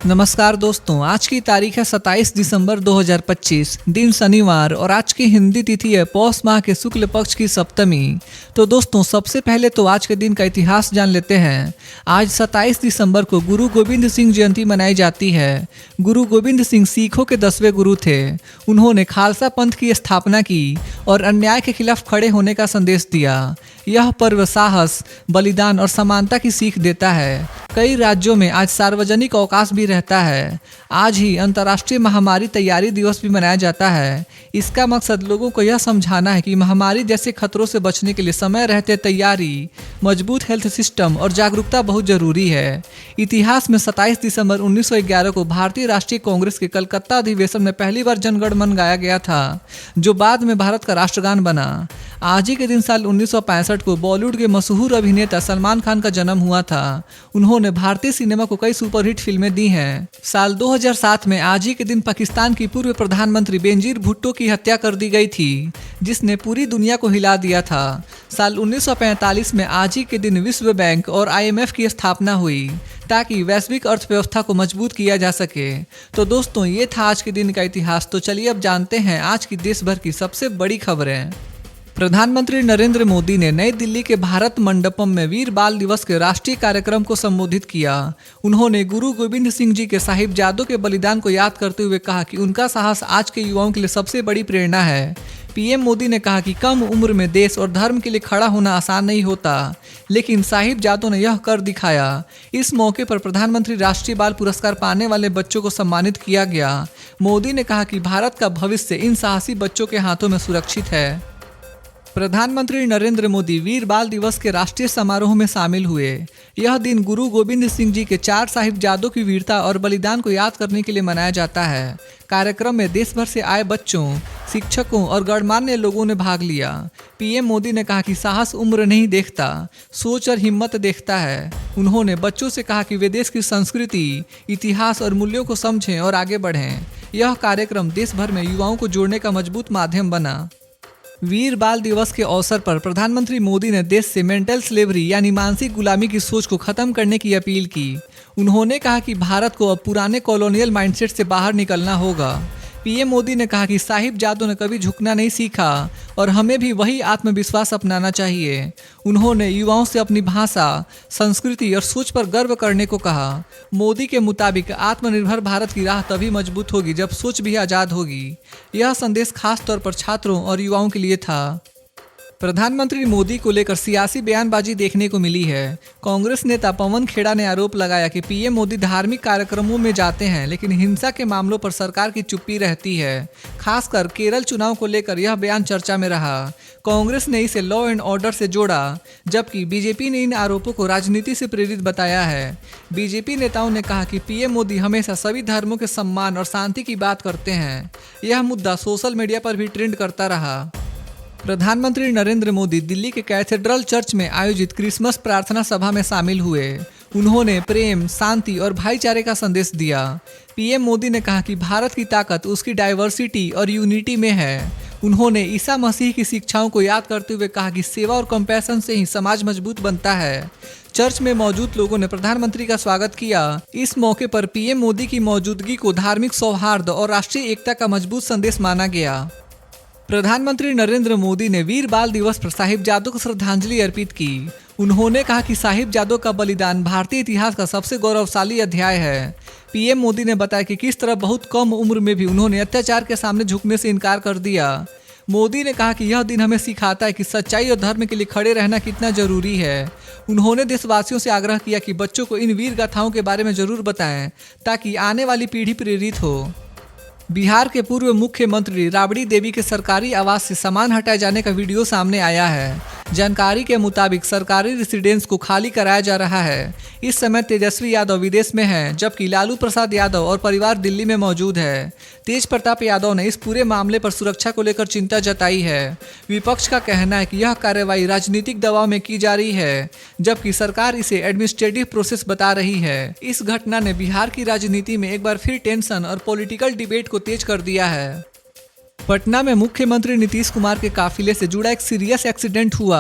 नमस्कार दोस्तों, आज की तारीख है 27 दिसंबर 2025, दिन शनिवार और आज की हिंदी तिथि है पौष माह के शुक्ल पक्ष की सप्तमी। तो दोस्तों, सबसे पहले तो आज के दिन का इतिहास जान लेते हैं। आज 27 दिसंबर को गुरु गोविंद सिंह जयंती मनाई जाती है। गुरु गोविंद सिंह सिखों के 10वें गुरु थे। उन्होंने खालसा पंथ की स्थापना की और अन्याय के खिलाफ खड़े होने का संदेश दिया। यह पर्व साहस, बलिदान और समानता की सीख देता है। कई राज्यों में आज सार्वजनिक अवकाश भी रहता है। आज ही अंतर्राष्ट्रीय महामारी तैयारी दिवस भी मनाया जाता है। इसका मकसद लोगों को यह समझाना है कि महामारी जैसे खतरों से बचने के लिए समय रहते तैयारी, मजबूत हेल्थ सिस्टम और जागरूकता बहुत जरूरी है। इतिहास में 27 दिसंबर 1911 को भारतीय राष्ट्रीय कांग्रेस के कलकत्ता अधिवेशन में पहली बार जनगण मन गाया गया था, जो बाद में भारत का राष्ट्रगान बना। आज ही के दिन साल 1965 को बॉलीवुड के मशहूर अभिनेता सलमान खान का जन्म हुआ था। उन्होंने भारतीय सिनेमा को कई सुपरहिट फिल्में दी हैं। साल 2007 में आज ही के दिन पाकिस्तान की पूर्व प्रधानमंत्री बेनजीर भुट्टो की हत्या कर दी गई थी, जिसने पूरी दुनिया को हिला दिया था। साल 1945 में आज ही के दिन विश्व बैंक और IMF की स्थापना हुई, ताकि वैश्विक अर्थव्यवस्था को मजबूत किया जा सके। तो दोस्तों, ये था आज के दिन का इतिहास। तो चलिए अब जानते हैं आज की देश भर की सबसे बड़ी खबरें। प्रधानमंत्री नरेंद्र मोदी ने नई दिल्ली के भारत मंडपम में वीर बाल दिवस के राष्ट्रीय कार्यक्रम को संबोधित किया। उन्होंने गुरु गोविंद सिंह जी के साहिबजादों के बलिदान को याद करते हुए कहा कि उनका साहस आज के युवाओं के लिए सबसे बड़ी प्रेरणा है। PM मोदी ने कहा कि कम उम्र में देश और धर्म के लिए खड़ा होना आसान नहीं होता, लेकिन साहिबजादों ने यह कर दिखाया। इस मौके पर प्रधानमंत्री राष्ट्रीय बाल पुरस्कार पाने वाले बच्चों को सम्मानित किया गया। मोदी ने कहा कि भारत का भविष्य इन साहसी बच्चों के हाथों में सुरक्षित है। प्रधानमंत्री नरेंद्र मोदी वीर बाल दिवस के राष्ट्रीय समारोह में शामिल हुए। यह दिन गुरु गोविंद सिंह जी के 4 साहिबजादों की वीरता और बलिदान को याद करने के लिए मनाया जाता है। कार्यक्रम में देश भर से आए बच्चों, शिक्षकों और गणमान्य लोगों ने भाग लिया। PM मोदी ने कहा कि साहस उम्र नहीं देखता, सोच और हिम्मत देखता है। उन्होंने बच्चों से कहा कि वे देश की संस्कृति, इतिहास और मूल्यों को समझें और आगे बढ़ें। यह कार्यक्रम देश भर में युवाओं को जोड़ने का मजबूत माध्यम बना। वीर बाल दिवस के अवसर पर प्रधानमंत्री मोदी ने देश से मेंटल स्लेवरी यानी मानसिक गुलामी की सोच को खत्म करने की अपील की। उन्होंने कहा कि भारत को अब पुराने कॉलोनियल माइंडसेट से बाहर निकलना होगा। PM मोदी ने कहा कि साहिबजादों ने कभी झुकना नहीं सीखा और हमें भी वही आत्मविश्वास अपनाना चाहिए। उन्होंने युवाओं से अपनी भाषा, संस्कृति और सोच पर गर्व करने को कहा। मोदी के मुताबिक आत्मनिर्भर भारत की राह तभी मजबूत होगी जब सोच भी आज़ाद होगी। यह संदेश खास तौर पर छात्रों और युवाओं के लिए था। प्रधानमंत्री मोदी को लेकर सियासी बयानबाजी देखने को मिली है। कांग्रेस नेता पवन खेड़ा ने आरोप लगाया कि PM मोदी धार्मिक कार्यक्रमों में जाते हैं, लेकिन हिंसा के मामलों पर सरकार की चुप्पी रहती है। खासकर केरल चुनाव को लेकर यह बयान चर्चा में रहा। कांग्रेस ने इसे लॉ एंड ऑर्डर से जोड़ा, जबकि BJP ने इन आरोपों को राजनीति से प्रेरित बताया है। BJP नेताओं ने कहा कि PM मोदी हमेशा सभी धर्मों के सम्मान और शांति की बात करते हैं। यह मुद्दा सोशल मीडिया पर भी ट्रेंड करता रहा। प्रधानमंत्री नरेंद्र मोदी दिल्ली के कैथेड्रल चर्च में आयोजित क्रिसमस प्रार्थना सभा में शामिल हुए। उन्होंने प्रेम, शांति और भाईचारे का संदेश दिया। PM मोदी ने कहा कि भारत की ताकत उसकी डाइवर्सिटी और यूनिटी में है। उन्होंने ईसा मसीह की शिक्षाओं को याद करते हुए कहा कि सेवा और कंपैशन से ही समाज मजबूत बनता है। चर्च में मौजूद लोगों ने प्रधानमंत्री का स्वागत किया। इस मौके पर PM मोदी की मौजूदगी को धार्मिक सौहार्द और राष्ट्रीय एकता का मजबूत संदेश माना गया। प्रधानमंत्री नरेंद्र मोदी ने वीर बाल दिवस पर साहिबजादों को श्रद्धांजलि अर्पित की। उन्होंने कहा कि साहिबजादों का बलिदान भारतीय इतिहास का सबसे गौरवशाली अध्याय है। PM मोदी ने बताया कि किस तरह बहुत कम उम्र में भी उन्होंने अत्याचार के सामने झुकने से इनकार कर दिया। मोदी ने कहा कि यह दिन हमें सिखाता है कि सच्चाई और धर्म के लिए खड़े रहना कितना जरूरी है। उन्होंने देशवासियों से आग्रह किया कि बच्चों को इन वीर गाथाओं के बारे में जरूर बताएं, ताकि आने वाली पीढ़ी प्रेरित हो। बिहार के पूर्व मुख्यमंत्री राबड़ी देवी के सरकारी आवास से सामान हटाए जाने का वीडियो सामने आया है। जानकारी के मुताबिक सरकारी रेसिडेंस को खाली कराया जा रहा है। इस समय तेजस्वी यादव विदेश में हैं, जबकि लालू प्रसाद यादव और परिवार दिल्ली में मौजूद है। तेज प्रताप यादव ने इस पूरे मामले पर सुरक्षा को लेकर चिंता जताई है। विपक्ष का कहना है कि यह कार्रवाई राजनीतिक दबाव में की जा रही है, जबकि सरकार इसे एडमिनिस्ट्रेटिव प्रोसेस बता रही है। इस घटना ने बिहार की राजनीति में एक बार फिर टेंशन और पॉलिटिकल डिबेट को तेज कर दिया है। पटना में मुख्यमंत्री नीतीश कुमार के काफिले से जुड़ा एक सीरियस एक्सीडेंट हुआ।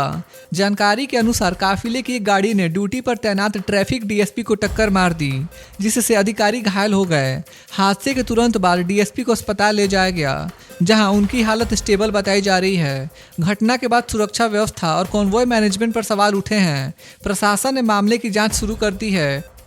जानकारी के अनुसार काफिले की एक गाड़ी ने ड्यूटी पर तैनात ट्रैफिक डीएसपी को टक्कर मार दी, जिससे अधिकारी घायल हो गए। हादसे के तुरंत बाद डीएसपी को अस्पताल ले जाया गया, जहां उनकी हालत स्टेबल बताई जा रही है। घटना के बाद सुरक्षा व्यवस्था और कॉन्वॉय मैनेजमेंट पर सवाल उठे हैं। प्रशासन ने मामले की जांच शुरू कर दी है।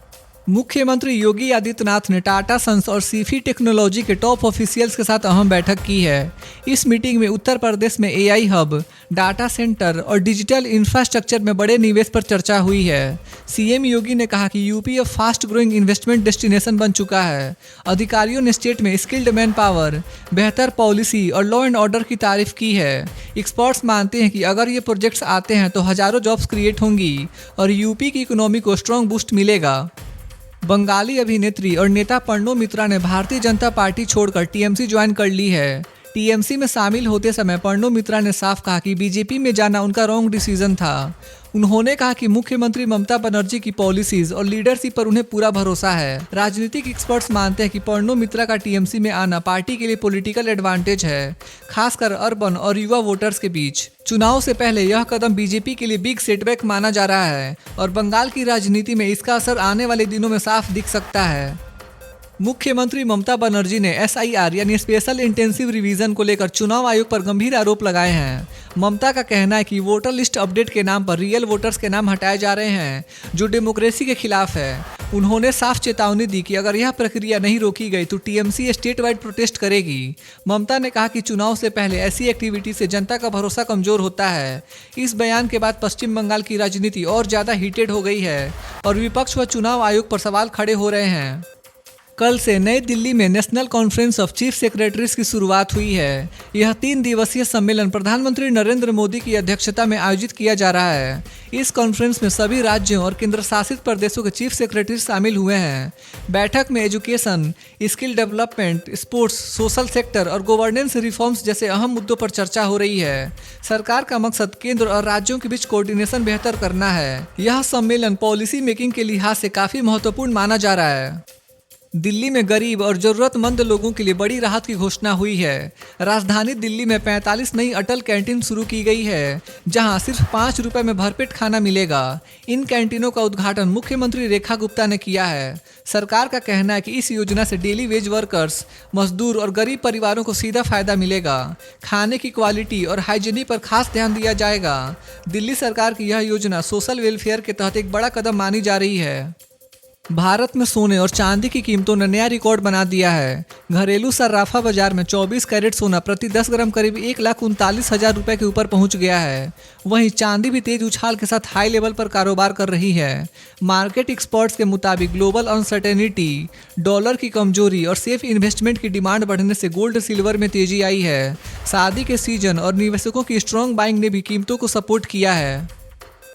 मुख्यमंत्री योगी आदित्यनाथ ने टाटा सन्स और सीफी टेक्नोलॉजी के टॉप ऑफिशियल्स के साथ अहम बैठक की है। इस मीटिंग में उत्तर प्रदेश में एआई हब, डाटा सेंटर और डिजिटल इंफ्रास्ट्रक्चर में बड़े निवेश पर चर्चा हुई है। सीएम योगी ने कहा कि यूपी अब फास्ट ग्रोइंग इन्वेस्टमेंट डेस्टिनेशन बन चुका है। अधिकारियों ने स्टेट में स्किल्ड मैन पावर, बेहतर पॉलिसी और लॉ एंड ऑर्डर की तारीफ की है। एक्सपर्ट्स मानते हैं कि अगर ये प्रोजेक्ट्स आते हैं तो हजारों जॉब्स क्रिएट होंगी और यूपी की इकोनॉमी को स्ट्रॉन्ग बूस्ट मिलेगा। बंगाली अभिनेत्री और नेता पर्णो मित्रा ने भारतीय जनता पार्टी छोड़कर टीएमसी ज्वाइन कर ली है। टीएमसी में शामिल होते समय पर्णो मित्रा ने साफ कहा कि बीजेपी में जाना उनका रॉन्ग डिसीजन था। उन्होंने कहा कि मुख्यमंत्री ममता बनर्जी की पॉलिसीज और लीडरशिप पर उन्हें पूरा भरोसा है। राजनीतिक एक्सपर्ट्स मानते हैं कि पर्णो मित्रा का टीएमसी में आना पार्टी के लिए पॉलिटिकल एडवांटेज है, खासकर अर्बन और युवा वोटर्स के बीच। चुनाव से पहले यह कदम बीजेपी के लिए बिग सेटबैक माना जा रहा है और बंगाल की राजनीति में इसका असर आने वाले दिनों में साफ दिख सकता है। मुख्यमंत्री ममता बनर्जी ने एसआईआर यानी स्पेशल इंटेंसिव रिवीजन को लेकर चुनाव आयोग पर गंभीर आरोप लगाए हैं। ममता का कहना है कि वोटर लिस्ट अपडेट के नाम पर रियल वोटर्स के नाम हटाए जा रहे हैं, जो डेमोक्रेसी के खिलाफ है। उन्होंने साफ चेतावनी दी कि अगर यह प्रक्रिया नहीं रोकी गई तो टीएमसी स्टेट वाइड प्रोटेस्ट करेगी। ममता ने कहा कि चुनाव से पहले ऐसी एक्टिविटी से जनता का भरोसा कमजोर होता है। इस बयान के बाद पश्चिम बंगाल की राजनीति और ज्यादा हीटेड हो गई है और विपक्ष व चुनाव आयोग पर सवाल खड़े हो रहे हैं। कल से नई दिल्ली में national conference of chief secretaries की शुरुआत हुई है। यह 3 दिवसीय सम्मेलन प्रधानमंत्री नरेंद्र मोदी की अध्यक्षता में आयोजित किया जा रहा है। इस कॉन्फ्रेंस में सभी राज्यों और केंद्र शासित प्रदेशों के चीफ सेक्रेटरी शामिल हुए हैं। बैठक में education, skill development, sports, social sector और गवर्नेंस रिफॉर्म्स जैसे अहम मुद्दों पर चर्चा हो रही है। सरकार का मकसद केंद्र और राज्यों के बीच कोऑर्डिनेशन बेहतर करना है। यह सम्मेलन पॉलिसी मेकिंग के लिहाज से काफी महत्वपूर्ण माना जा रहा है। दिल्ली में गरीब और जरूरतमंद लोगों के लिए बड़ी राहत की घोषणा हुई है। राजधानी दिल्ली में 45 नई अटल कैंटीन शुरू की गई है, जहां सिर्फ 5 रुपए में भरपेट खाना मिलेगा। इन कैंटीनों का उद्घाटन मुख्यमंत्री रेखा गुप्ता ने किया है। सरकार का कहना है कि इस योजना से डेली वेज वर्कर्स, मजदूर और गरीब परिवारों को सीधा फायदा मिलेगा। खाने की क्वालिटी और हाइजीनिक पर खास ध्यान दिया जाएगा। दिल्ली सरकार की यह योजना सोशल वेलफेयर के तहत एक बड़ा कदम मानी जा रही है। भारत में सोने और चांदी की कीमतों ने नया रिकॉर्ड बना दिया है। घरेलू सर्राफा बाजार में 24 कैरेट सोना प्रति 10 ग्राम करीब 1,39,000 रुपए के ऊपर पहुंच गया है। वहीं चांदी भी तेज उछाल के साथ हाई लेवल पर कारोबार कर रही है। मार्केट एक्सपर्ट्स के मुताबिक ग्लोबल अनसर्टेनिटी, डॉलर की कमजोरी और सेफ इन्वेस्टमेंट की डिमांड बढ़ने से गोल्ड सिल्वर में तेजी आई है। शादी के सीजन और निवेशकों की स्ट्रॉन्ग बाइंग ने भी कीमतों को सपोर्ट किया है।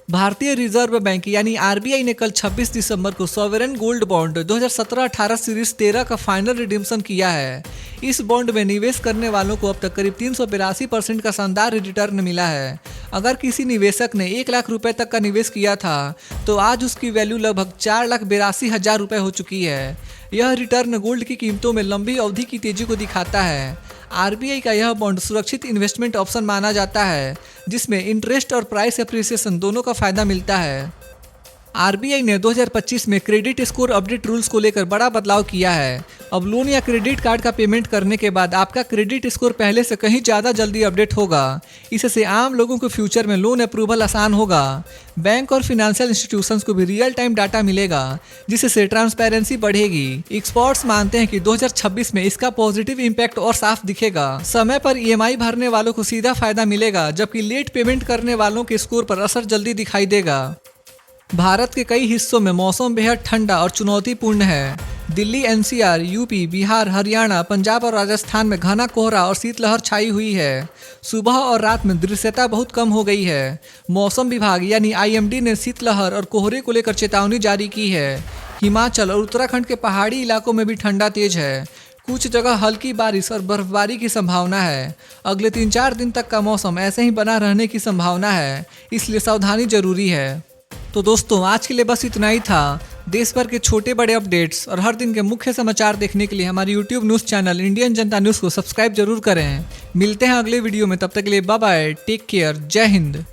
भारतीय रिजर्व बैंक यानी आरबीआई ने कल 26 दिसंबर को सॉवरेन गोल्ड बॉन्ड 2017-18 सीरीज 13 का फाइनल रिडीम्शन किया है। इस बॉन्ड में निवेश करने वालों को अब तक करीब 382% का शानदार रिटर्न मिला है। अगर किसी निवेशक ने 1 लाख रुपए तक का निवेश किया था तो आज उसकी वैल्यू लगभग 4,82,000 रुपए हो चुकी है। यह रिटर्न गोल्ड की कीमतों में लंबी अवधि की तेजी को दिखाता है। आरबीआई का यह बॉन्ड सुरक्षित इन्वेस्टमेंट ऑप्शन माना जाता है, जिसमें इंटरेस्ट और प्राइस एप्रिसिएशन दोनों का फायदा मिलता है। आरबीआई ने 2025 में क्रेडिट स्कोर अपडेट रूल्स को लेकर बड़ा बदलाव किया है। अब लोन या क्रेडिट कार्ड का पेमेंट करने के बाद आपका क्रेडिट स्कोर पहले से कहीं ज़्यादा जल्दी अपडेट होगा। इससे आम लोगों को फ्यूचर में लोन अप्रूवल आसान होगा। बैंक और फिनेंशियल इंस्टीट्यूशंस को भी रियल टाइम डाटा मिलेगा, जिससे ट्रांसपेरेंसी बढ़ेगी। एक्सपर्ट्स मानते हैं कि 2026 में इसका पॉजिटिव इम्पैक्ट और साफ दिखेगा। समय पर ईएमआई भरने वालों को सीधा फायदा मिलेगा, जबकि लेट पेमेंट करने वालों के स्कोर पर असर जल्दी दिखाई देगा। भारत के कई हिस्सों में मौसम बेहद ठंडा और चुनौतीपूर्ण है। दिल्ली, एनसीआर, यूपी, बिहार, हरियाणा, पंजाब और राजस्थान में घना कोहरा और शीतलहर छाई हुई है। सुबह और रात में दृश्यता बहुत कम हो गई है। मौसम विभाग यानी आईएमडी ने शीतलहर और कोहरे को लेकर चेतावनी जारी की है। हिमाचल और उत्तराखंड के पहाड़ी इलाकों में भी ठंडा तेज है। कुछ जगह हल्की बारिश और बर्फबारी की संभावना है। अगले 3-4 दिन तक का मौसम ऐसे ही बना रहने की संभावना है, इसलिए सावधानी जरूरी है। तो दोस्तों, आज के लिए बस इतना ही था। देश भर के छोटे बड़े अपडेट्स और हर दिन के मुख्य समाचार देखने के लिए हमारे YouTube न्यूज़ चैनल इंडियन जनता न्यूज़ को सब्सक्राइब जरूर करें। मिलते हैं अगले वीडियो में, तब तक के लिए बाय बाय, टेक केयर, जय हिंद।